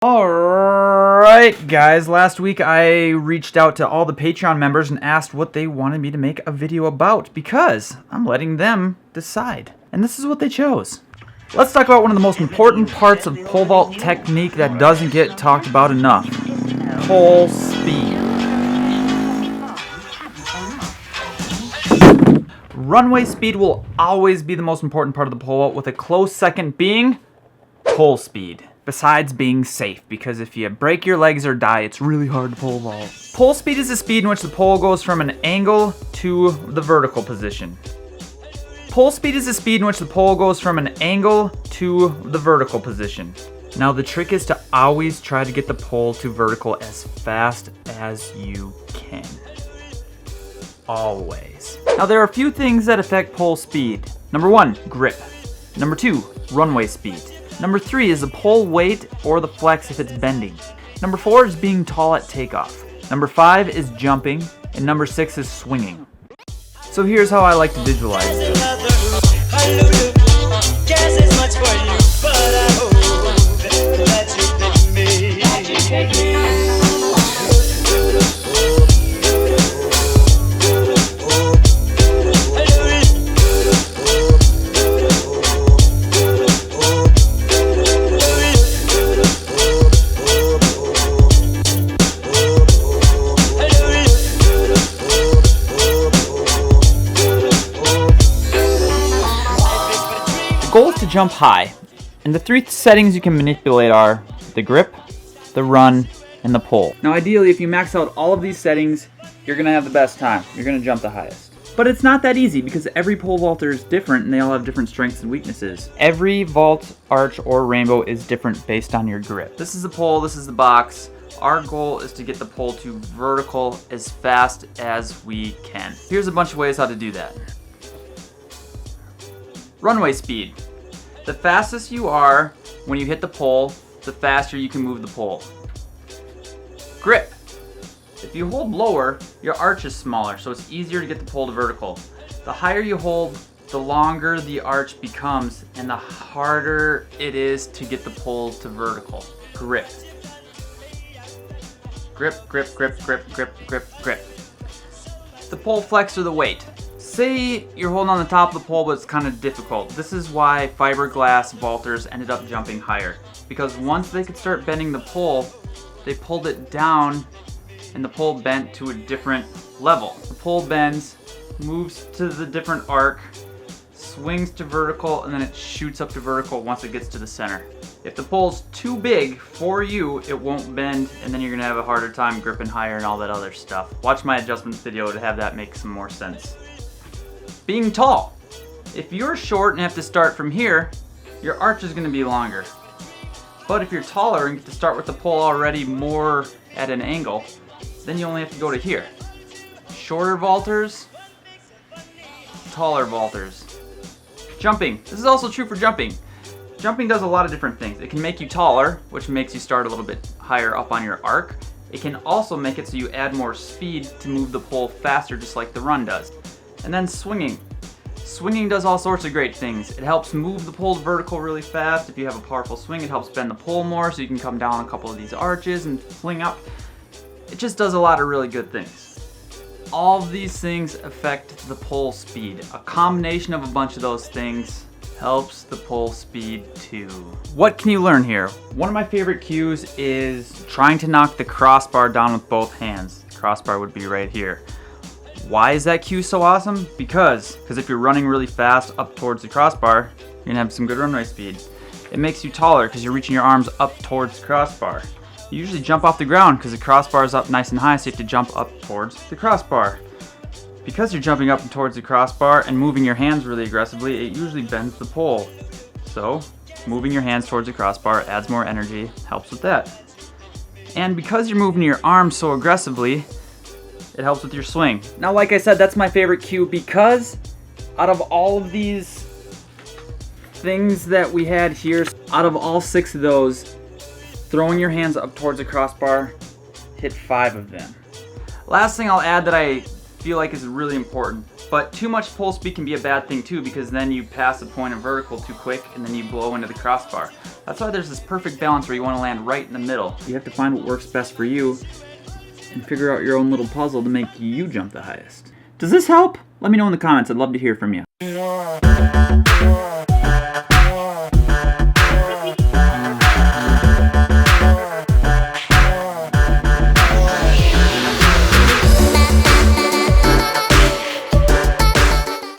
Alright guys, last week I reached out to all the Patreon members and asked what they wanted me to make a video about because I'm letting them decide. And this is what they chose. Let's talk about one of the most important parts of pole vault technique that doesn't get talked about enough. Pole speed. Runway speed will always be the most important part of the pole vault, with a close second being pole speed. Besides being safe, because if you break your legs or die, it's really hard to pole vault. Pole speed is the speed in which the pole goes from an angle to the vertical position. Pole speed is the speed in which the pole goes from an angle to the vertical position. Now the trick is to always try to get the pole to vertical as fast as you can. Always. Now there are a few things that affect pole speed. Number 1, grip. Number 2, runway speed. Number 3 is the pole weight or the flex if it's bending. Number 4 is being tall at takeoff. Number 5 is jumping. And number 6 is swinging. So here's how I like to visualize it. The goal is to jump high, and the 3 settings you can manipulate are the grip, the run, and the pull. Now ideally, if you max out all of these settings, you're going to have the best time. You're going to jump the highest. But it's not that easy because every pole vaulter is different and they all have different strengths and weaknesses. Every vault, arch, or rainbow is different based on your grip. This is the pole, this is the box. Our goal is to get the pole to vertical as fast as we can. Here's a bunch of ways how to do that. Runway speed. The fastest you are when you hit the pole, the faster you can move the pole. Grip. If you hold lower, your arch is smaller, so it's easier to get the pole to vertical. The higher you hold, the longer the arch becomes, and the harder it is to get the pole to vertical. Grip. Grip, grip, grip, grip, grip, grip, grip. The pole flex or the weight. Say you're holding on the top of the pole, but it's kind of difficult. This is why fiberglass vaulters ended up jumping higher. Because once they could start bending the pole, they pulled it down and the pole bent to a different level. The pole bends, moves to the different arc, swings to vertical, and then it shoots up to vertical once it gets to the center. If the pole's too big for you, it won't bend, and then you're gonna have a harder time gripping higher and all that other stuff. Watch my adjustments video to have that make some more sense. Being tall. If you're short and have to start from here, your arch is gonna be longer. But if you're taller and get to start with the pole already more at an angle, then you only have to go to here. Shorter vaulters, taller vaulters. Jumping. This is also true for jumping. Jumping does a lot of different things. It can make you taller, which makes you start a little bit higher up on your arc. It can also make it so you add more speed to move the pole faster, just like the run does. And then swinging. Swinging does all sorts of great things. It helps move the pole vertical really fast. If you have a powerful swing, it helps bend the pole more so you can come down a couple of these arches and fling up. It just does a lot of really good things. All of these things affect the pole speed. A combination of a bunch of those things helps the pole speed too. What can you learn here? One of my favorite cues is trying to knock the crossbar down with both hands. The crossbar would be right here. Why is that cue so awesome? Because if you're running really fast up towards the crossbar, you're gonna have some good runway speed. It makes you taller because you're reaching your arms up towards the crossbar. You usually jump off the ground because the crossbar is up nice and high, so you have to jump up towards the crossbar. Because you're jumping up towards the crossbar and moving your hands really aggressively, it usually bends the pole. So, moving your hands towards the crossbar adds more energy, helps with that. And because you're moving your arms so aggressively, it helps with your swing. Now, like I said, that's my favorite cue because out of all of these things that we had here, out of all 6 of those, throwing your hands up towards the crossbar hit 5 of them. Last thing I'll add that I feel like is really important, but too much pole speed can be a bad thing too, because then you pass the point of vertical too quick and then you blow into the crossbar. That's why there's this perfect balance where you want to land right in the middle. You have to find what works best for you and figure out your own little puzzle to make you jump the highest. Does this help? Let me know in the comments. I'd love to hear from you.